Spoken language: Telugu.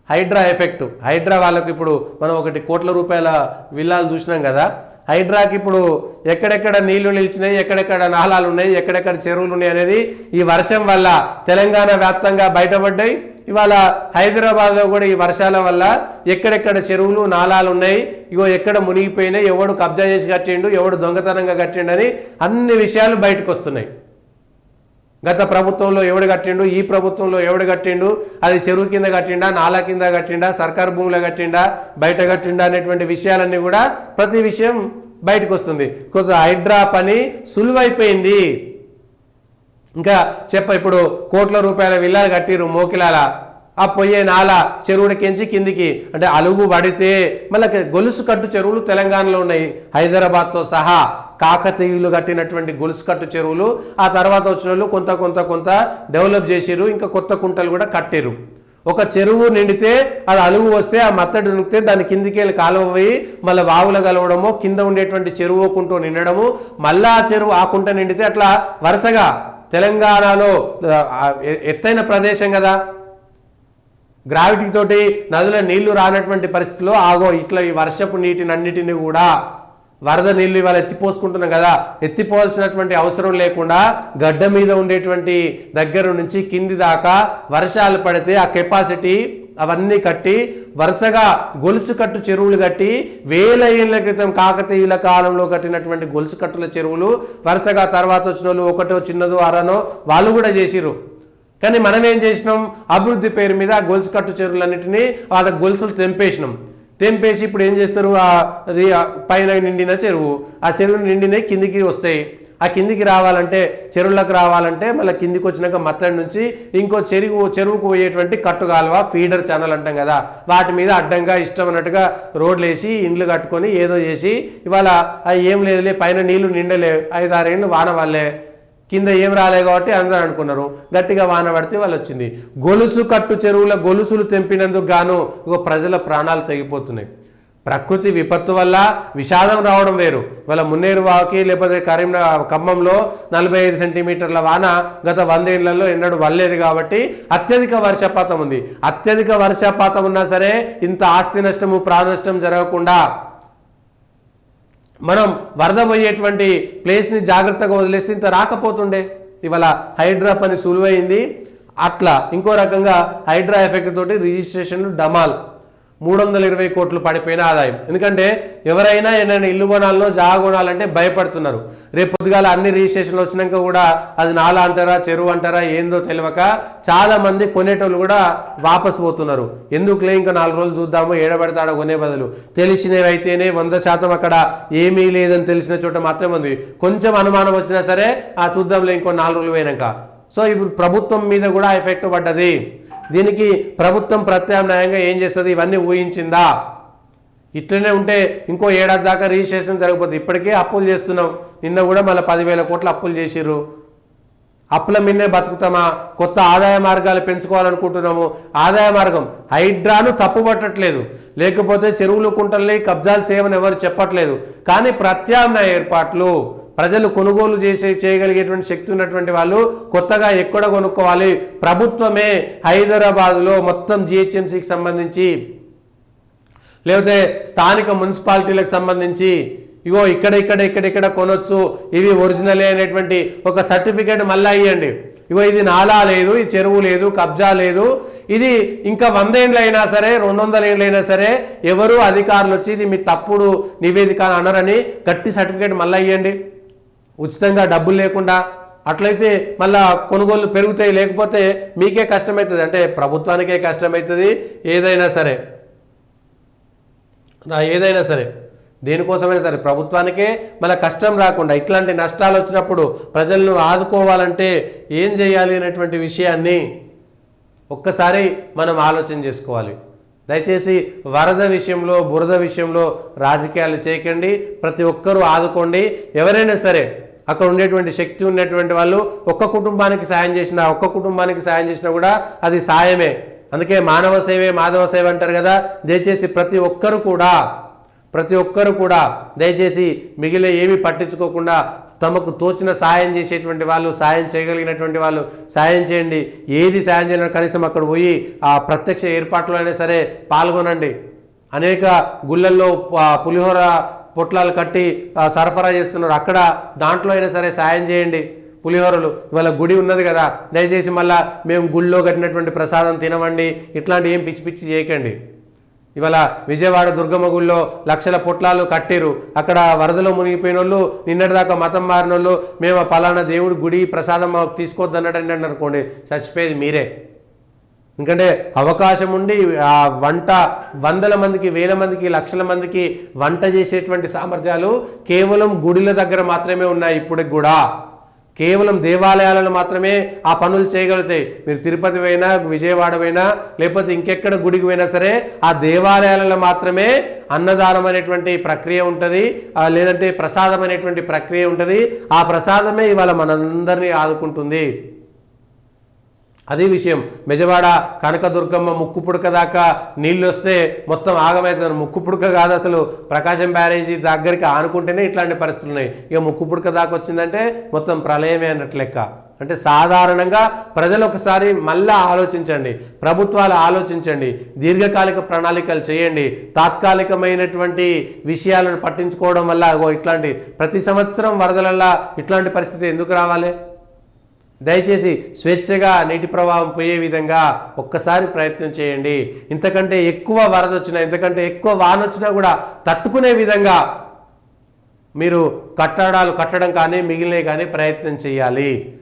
హైడ్రా ఎఫెక్ట్. హైడ్రా వాళ్ళకు ఇప్పుడు మనం 1 కోట్ల రూపాయల విల్లాలు చూసినాం కదా. హైడ్రాకి ఇప్పుడు ఎక్కడెక్కడ నీళ్లు నిలిచినాయి, ఎక్కడెక్కడ నాలాలు ఉన్నాయి, ఎక్కడెక్కడ చెరువులు ఉన్నాయి అనేది ఈ వర్షం వల్ల తెలంగాణ వ్యాప్తంగా బయటపడ్డాయి. ఇవాళ హైదరాబాద్లో కూడా ఈ వర్షాల వల్ల ఎక్కడెక్కడ చెరువులు నాలాలు ఉన్నాయి, ఇగో ఎక్కడ మునిగిపోయినాయి, ఎవడు కబ్జా చేసి కట్టిండు, ఎవడు దొంగతనంగా కట్టిండు అని అన్ని విషయాలు బయటకు వస్తున్నాయి. గత ప్రభుత్వంలో ఎవడు కట్టిండు, ఈ ప్రభుత్వంలో ఎవడు కట్టిండు, అది చెరువు కింద కట్టిండా, నాలా కింద కట్టిండా, సర్కారు భూమిలో కట్టిండా, బయట కట్టిండా అనేటువంటి విషయాలన్నీ కూడా ప్రతి విషయం బయటకు వస్తుంది. కొంచెం హైడ్రా పని సులువైపోయింది. ఇంకా ఇప్పుడు కోట్ల రూపాయల విల్లాలు కట్టిరు మోకిలాల, ఆ పొయ్యే నాల చెరువుడికించి కిందికి అంటే అలుగు పడితే మళ్ళీ గొలుసు కట్టు చెరువులు తెలంగాణలో ఉన్నాయి. హైదరాబాద్తో సహా కాకతీయులు కట్టినటువంటి గొలుసు కట్టు చెరువులు ఆ తర్వాత వచ్చిన వాళ్ళు కొంత డెవలప్ చేసిరు, ఇంకా కొత్త కుంటలు కూడా కట్టిరు. ఒక చెరువు నిండితే అది అలుగు వస్తే ఆ మత్తడి నిండితే దాని కిందికి వెళ్ళి కాలువ పోయి మళ్ళీ వాగులు కలవడము, కింద ఉండేటువంటి చెరువు కుంటూ నిండడము, మళ్ళా ఆ చెరువు ఆ కుంట నిండితే అట్లా వరుసగా తెలంగాణలో ఎత్తైన ప్రదేశం కదా, గ్రావిటీ తోటి నదుల నీళ్లు రానటువంటి పరిస్థితిలో ఆగో ఇట్లా ఈ వర్షపు నీటినన్నిటిని కూడా వరద నీళ్లు ఇవాళ ఎత్తిపోసుకుంటున్నాం కదా, ఎత్తిపోవాల్సినటువంటి అవసరం లేకుండా గడ్డ మీద ఉండేటువంటి దగ్గర నుంచి కింది దాకా వర్షాలు పడితే ఆ కెపాసిటీ అవన్నీ కట్టి వరుసగా గొలుసు కట్టు చెరువులు కట్టి 1000 ఏళ్ల క్రితం కాకతీయుల కాలంలో కట్టినటువంటి గొలుసు కట్టుల చెరువులు వరుసగా తర్వాత వచ్చిన వాళ్ళు ఒకటో చిన్నదో అరనో వాళ్ళు కూడా చేసిరు. కానీ మనం ఏం చేసినాం, అభివృద్ధి పేరు మీద ఆ గొలుసు కట్టు చెరువులన్నింటినీ వాళ్ళ గొలుసులు తెంపేసి ఇప్పుడు ఏం చేస్తారు, పైన నిండిన చెరువు, ఆ చెరువు నిండిన కిందికి వస్తాయి. ఆ కిందికి రావాలంటే చెరువులకు రావాలంటే మళ్ళీ కిందికి వచ్చినాక మత్తడి నుంచి ఇంకో చెరువుకు పోయేటువంటి కట్టుగాలువ ఫీడర్ ఛానల్ అంటాం కదా, వాటి మీద అడ్డంగా ఇష్టం అన్నట్టుగా రోడ్లు వేసి ఇండ్లు కట్టుకొని ఏదో చేసి ఇవాళ ఏం లేదులే పైన నీళ్లు నిండలే 5-6 ఏళ్ళు వాన వాళ్ళే కింద ఏం రాలే కాబట్టి అందరూ అనుకున్నారు, గట్టిగా వాన పడితే వాళ్ళు వచ్చింది. గొలుసు కట్టు చెరువుల గొలుసులు తెంపినందుకు గాను ప్రజల ప్రాణాలు తెగిపోతున్నాయి. ప్రకృతి విపత్తు వల్ల విషాదం రావడం వేరు. ఇవాళ మున్నేరువాకి లేకపోతే ఖమ్మంలో 45 సెంటీమీటర్ల వాన గత 100 ఏళ్లలో ఎన్నడూ వల్లేదు కాబట్టి అత్యధిక వర్షపాతం ఉంది. అత్యధిక వర్షపాతం ఉన్నా సరే ఇంత ఆస్తి నష్టము ప్రాణ నష్టం జరగకుండా మనం వరద పోయేటువంటి ప్లేస్ని జాగ్రత్తగా వదిలేస్తే ఇంత రాకపోతుండే. ఇవాళ హైడ్రా పని సులువైంది. అట్లా ఇంకో రకంగా హైడ్రా ఎఫెక్ట్ తోటి రిజిస్ట్రేషన్లు డమాల్ 320 కోట్లు పడిపోయిన ఆదాయం. ఎందుకంటే ఎవరైనా ఏదైనా ఇల్లు కొనాలనో జాగా కొనాలంటే భయపడుతున్నారు. రేపు పొద్దుగాల అన్ని రిజిస్ట్రేషన్లు వచ్చినాక కూడా అది నాలా అంటారా చెరువు అంటారా ఏందో తెలియక చాలా మంది కొనేటోళ్ళు కూడా వాపసు పోతున్నారు. ఎందుకులే ఇంకా 4 రోజులు చూద్దాము ఏడబడతాడో కొనే బదులు తెలిసినవి అయితేనే 100% అక్కడ ఏమీ లేదని తెలిసిన చోట మాత్రమే ఉంది. కొంచెం అనుమానం వచ్చినా సరే చూద్దాంలే ఇంకో 4 రోజులు పోయినాక. సో ఇప్పుడు ప్రభుత్వం మీద కూడా ఎఫెక్ట్ పడ్డది. దీనికి ప్రభుత్వం ప్రత్యామ్నాయంగా ఏం చేస్తుంది, ఇవన్నీ ఊహించిందా? ఇట్లనే ఉంటే ఇంకో ఏడాది దాకా రిజిస్ట్రేషన్ జరగకపోతే ఇప్పటికే అప్పులు చేస్తున్నాం. నిన్న కూడా మళ్ళీ 10,000 కోట్లు అప్పులు చేసిర్రు. అప్పుల మీదే బతుకుతామా? కొత్త ఆదాయ మార్గాలు పెంచుకోవాలనుకుంటున్నాము. ఆదాయ మార్గం హైడ్రాను తప్పుపట్టట్లేదు, లేకపోతే చెరువులు కుంటల్ని కబ్జాలు చేయమని ఎవరు చెప్పట్లేదు. కానీ ప్రత్యామ్నాయ ఏర్పాట్లు ప్రజలు కొనుగోలు చేయగలిగేటువంటి శక్తి ఉన్నటువంటి వాళ్ళు కొత్తగా ఎక్కడ కొనుక్కోవాలి? ప్రభుత్వమే హైదరాబాద్లో మొత్తం జిహెచ్ఎంసీకి సంబంధించి లేకపోతే స్థానిక మున్సిపాలిటీలకు సంబంధించి ఇగో ఇక్కడ కొనొచ్చు, ఇవి ఒరిజినలే అనేటువంటి ఒక సర్టిఫికేట్ మళ్ళీ ఇవ్వండి. ఇగో ఇది నాలా లేదు, ఈ చెరువు లేదు, కబ్జా లేదు, ఇది ఇంకా 100 ఏళ్ళు అయినా సరే 200 ఏళ్ళు అయినా సరే ఎవరు అధికారులు వచ్చి ఇది మీ తప్పుడు నివేదిక అనరని గట్టి సర్టిఫికేట్ మళ్ళీ ఇవ్వండి, ఉచితంగా డబ్బులు లేకుండా. అట్లయితే మళ్ళా కొనుగోలు పెరుగుతాయి. లేకపోతే మీకే కష్టమవుతుంది, అంటే ప్రభుత్వానికే కష్టమవుతుంది. ఏదైనా సరే దేనికోసమైనా సరే ప్రభుత్వానికే మళ్ళీ కష్టం రాకుండా ఇట్లాంటి నష్టాలు వచ్చినప్పుడు ప్రజలను ఆదుకోవాలంటే ఏం చేయాలి అనేటువంటి విషయాన్ని ఒక్కసారి మనం ఆలోచన చేసుకోవాలి. దయచేసి వరద విషయంలో బురద విషయంలో రాజకీయాలు చేయకండి. ప్రతి ఒక్కరూ ఆదుకోండి. ఎవరైనా సరే అక్కడ ఉండేటువంటి శక్తి ఉన్నటువంటి వాళ్ళు ఒక్క కుటుంబానికి సాయం చేసినా కూడా అది సాయమే. అందుకే మానవ సేవే మాధవ సేవ అంటారు కదా. దయచేసి ప్రతి ఒక్కరు కూడా దయచేసి మిగిలిన ఏమీ పట్టించుకోకుండా తమకు తోచిన సాయం చేసేటువంటి వాళ్ళు, సాయం చేయగలిగినటువంటి వాళ్ళు సాయం చేయండి. ఏది సాయం చేయడం కనీసం అక్కడ పోయి ఆ ప్రత్యక్ష ఏర్పాట్లో అయినా సరే పాల్గొనండి. అనేక గుళ్ళల్లో పులిహోర పొట్లాలు కట్టి సరఫరా చేస్తున్నారు, అక్కడ దాంట్లో అయినా సరే సాయం చేయండి. పులిహోరలు ఇవాళ గుడి ఉన్నది కదా, దయచేసి మళ్ళీ మేము గుళ్ళో కట్టినటువంటి ప్రసాదం తినవండి, ఇట్లాంటి ఏం పిచ్చి పిచ్చి చేయకండి. ఇవాళ విజయవాడ దుర్గమ్మ గుళ్ళో లక్షల పొట్లాలు కట్టిరు, అక్కడ వరదలో మునిగిపోయిన వాళ్ళు, నిన్నటిదాకా మతం మారిన వాళ్ళు, మేము పలానా దేవుడి గుడి ప్రసాదం మాకు తీసుకోవద్దు అన్నట్టు అనుకోండి, చచ్చిపోయేది మీరే. ఎందుకంటే అవకాశం ఉండి ఆ వంట వందల మందికి, వేల మందికి, లక్షల మందికి వంట చేసేటువంటి సామర్థ్యాలు కేవలం గుడిల దగ్గర మాత్రమే ఉన్నాయి. ఇప్పటికి కూడా కేవలం దేవాలయాలను మాత్రమే ఆ పనులు చేయగలుగుతాయి. మీరు తిరుపతి పోయినా, విజయవాడ పోయినా, లేకపోతే ఇంకెక్కడ గుడికి పోయినా సరే ఆ దేవాలయాలలో మాత్రమే అన్నదానం అనేటువంటి ప్రక్రియ ఉంటుంది, లేదంటే ప్రసాదం అనేటువంటి ప్రక్రియ ఉంటుంది. ఆ ప్రసాదమే ఇవాళ మనందరినీ ఆదుకుంటుంది. అదే విషయం. బెజవాడ కనకదుర్గమ్మ ముక్కు పుడక దాకా నీళ్ళు వస్తే మొత్తం ఆగమవుతున్నారు. ముక్కు పుడక కాదు అసలు, ప్రకాశం బ్యారేజీ దగ్గరికి ఆనుకుంటేనే ఇట్లాంటి పరిస్థితులు ఉన్నాయి. ఇక ముక్కు పుడక దాకా వచ్చిందంటే మొత్తం ప్రళయమే అన్నట్లు లెక్క. అంటే సాధారణంగా ప్రజలు ఒకసారి మళ్ళా ఆలోచించండి, ప్రభుత్వాలు ఆలోచించండి, దీర్ఘకాలిక ప్రణాళికలు చేయండి. తాత్కాలికమైనటువంటి విషయాలను పట్టించుకోవడం వల్ల ఇట్లాంటి ప్రతి సంవత్సరం వరదలల్లా ఇట్లాంటి పరిస్థితి ఎందుకు రావాలి? దయచేసి స్వేచ్ఛగా నీటి ప్రవాహం పోయే విధంగా ఒక్కసారి ప్రయత్నం చేయండి. ఇంతకంటే ఎక్కువ వరద వచ్చినా, ఇంతకంటే ఎక్కువ వాన వచ్చినా కూడా తట్టుకునే విధంగా మీరు కట్టడాలు కట్టడం కానీ మిగిలినవి కానీ ప్రయత్నం చేయాలి.